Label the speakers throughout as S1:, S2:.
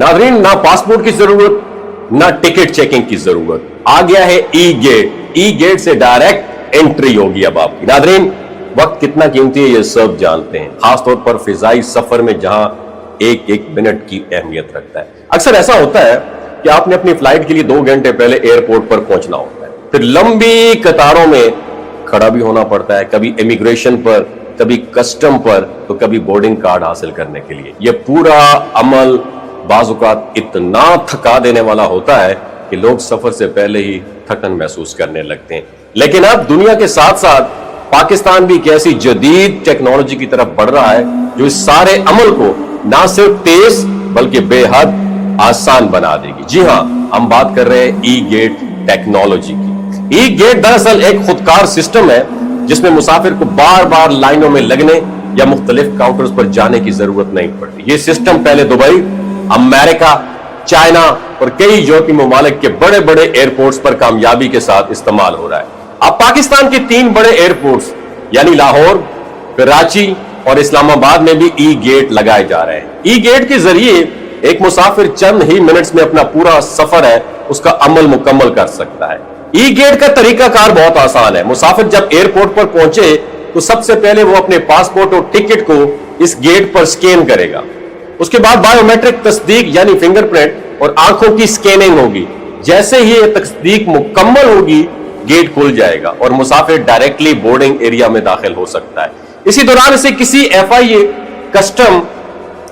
S1: नाज़रीन, ना पासपोर्ट की जरूरत ना टिकट चेकिंग की जरूरत, आ गया है ई गेट। ई गेट से डायरेक्ट एंट्री होगी अब आपकी। नाज़रीन, वक्त कितना कीमती है ये सब जानते हैं, खासतौर पर फिजाई सफर में जहां एक एक मिनट की अहमियत रखता है। अक्सर ऐसा होता है कि आपने अपनी फ्लाइट के लिए 2 घंटे पहले एयरपोर्ट पर पहुंचना होता है, फिर लंबी कतारों में खड़ा भी होना पड़ता है, कभी इमिग्रेशन पर, कभी कस्टम पर, तो कभी बोर्डिंग कार्ड हासिल करने के लिए। यह पूरा अमल बाज़-औक़ात इतना थका देने वाला होता है कि लोग सफर से पहले ही थकन महसूस करने लगते हैं। लेकिन अब दुनिया के साथ साथ पाकिस्तान भी एक ऐसी जदीद टेक्नोलॉजी की तरफ बढ़ रहा है जो इस सारे अमल को ना सिर्फ तेज बल्कि बेहद आसान बना देगी। जी हां, हम बात कर रहे हैं ई गेट टेक्नोलॉजी की। ई गेट दरअसल एक खुदकार सिस्टम है जिसमें मुसाफिर को बार बार लाइनों में लगने या मुख्तलिफ काउंटर्स पर जाने की जरूरत नहीं पड़ती। यह सिस्टम पहले दुबई, अमेरिका, चाइना और कई यूरोपीय ममालिक के बड़े बड़े एयरपोर्ट्स पर कामयाबी के साथ इस्तेमाल हो रहा है। अब पाकिस्तान के 3 बड़े एयरपोर्ट्स यानी लाहौर, कराची और इस्लामाबाद में भी ई गेट लगाए जा रहे हैं। ई गेट के जरिए एक मुसाफिर चंद ही मिनट्स में अपना पूरा सफर है उसका अमल मुकम्मल कर सकता है। ई गेट का तरीकाकार बहुत आसान है। मुसाफिर जब एयरपोर्ट पर पहुंचे तो सबसे पहले वो अपने पासपोर्ट और टिकट को इस गेट पर स्कैन करेगा। उसके बाद बायोमेट्रिक तस्दीक यानी फिंगरप्रिंट और आंखों की स्कैनिंग होगी। जैसे ही यह तस्दीक मुकम्मल होगी, गेट खुल जाएगा और मुसाफिर डायरेक्टली बोर्डिंग एरिया में दाखिल हो सकता है। इसी दौरान इसे किसी FIA, कस्टम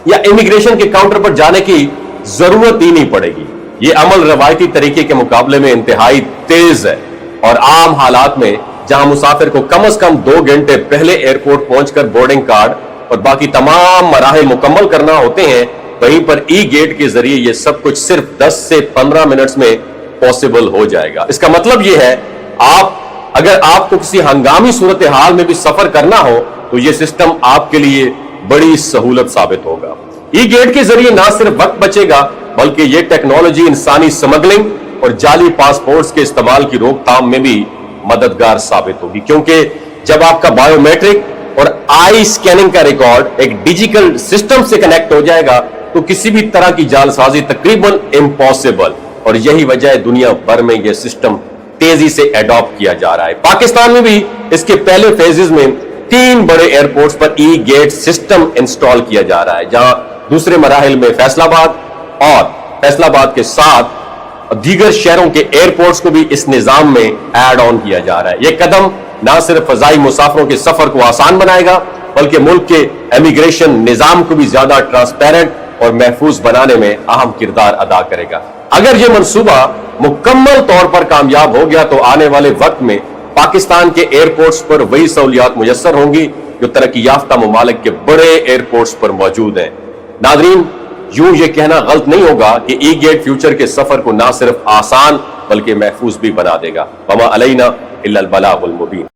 S1: या इमिग्रेशन के काउंटर पर जाने की जरूरत ही नहीं पड़ेगी। यह अमल रवायती तरीके के मुकाबले में इंतहाई तेज है और आम हालात में जहां मुसाफिर को कम से कम 2 घंटे पहले एयरपोर्ट पहुंचकर बोर्डिंग कार्ड और बाकी तमाम मराहिल मुकम्मल करना होते हैं, वहीं पर ई गेट के जरिए यह सब कुछ सिर्फ 10 से 15 मिनट्स में पॉसिबल हो जाएगा। इसका मतलब यह है अगर आपको किसी हंगामी सूरत हाल में भी सफर करना हो तो यह सिस्टम आपके लिए बड़ी सहूलत साबित होगा। ई गेट के जरिए ना सिर्फ वक्त बचेगा बल्कि यह टेक्नोलॉजी इंसानी स्मगलिंग और जाली पासपोर्ट्स के इस्तेमाल की रोकथाम में भी मददगार साबित होगी, क्योंकि जब आपका बायोमेट्रिक और आई स्कैनिंग का रिकॉर्ड एक डिजिटल सिस्टम से कनेक्ट हो जाएगा तो किसी भी तरह की जालसाजी तकरीबन इम्पॉसिबल। और यही वजह है दुनिया भर में यह सिस्टम तेजी से एडॉप्ट किया जा रहा है। पाकिस्तान में भी इसके पहले फेजेस में 3 बड़े एयरपोर्ट्स पर ई गेट सिस्टम इंस्टॉल किया जा रहा है, जहां दूसरे मराहिल में फैसलाबाद के साथ दीगर शहरों के एयरपोर्ट्स को भी इस निजाम में ऐड ऑन किया जा रहा है। यह कदम ना सिर्फ फजाई मुसाफिरों के सफर को आसान बनाएगा बल्कि मुल्क के इमिग्रेशन निजाम को भी ज्यादा ट्रांसपेरेंट और महफूज बनाने में अहम किरदार अदा करेगा। अगर यह मंसूबा मुकम्मल तौर पर कामयाब हो गया तो आने वाले वक्त में पाकिस्तान के एयरपोर्ट्स पर वही सहूलियात मुयस्सर होंगी जो तरक्की याफ्ता ममालिक के बड़े एयरपोर्ट्स पर मौजूद हैं। नाज़रीन, यूं यह कहना गलत नहीं होगा कि ई गेट फ्यूचर के सफर को ना सिर्फ आसान बल्कि महफूज भी बना देगा। वमा अलैना इल्लल बलागुल मुबीन।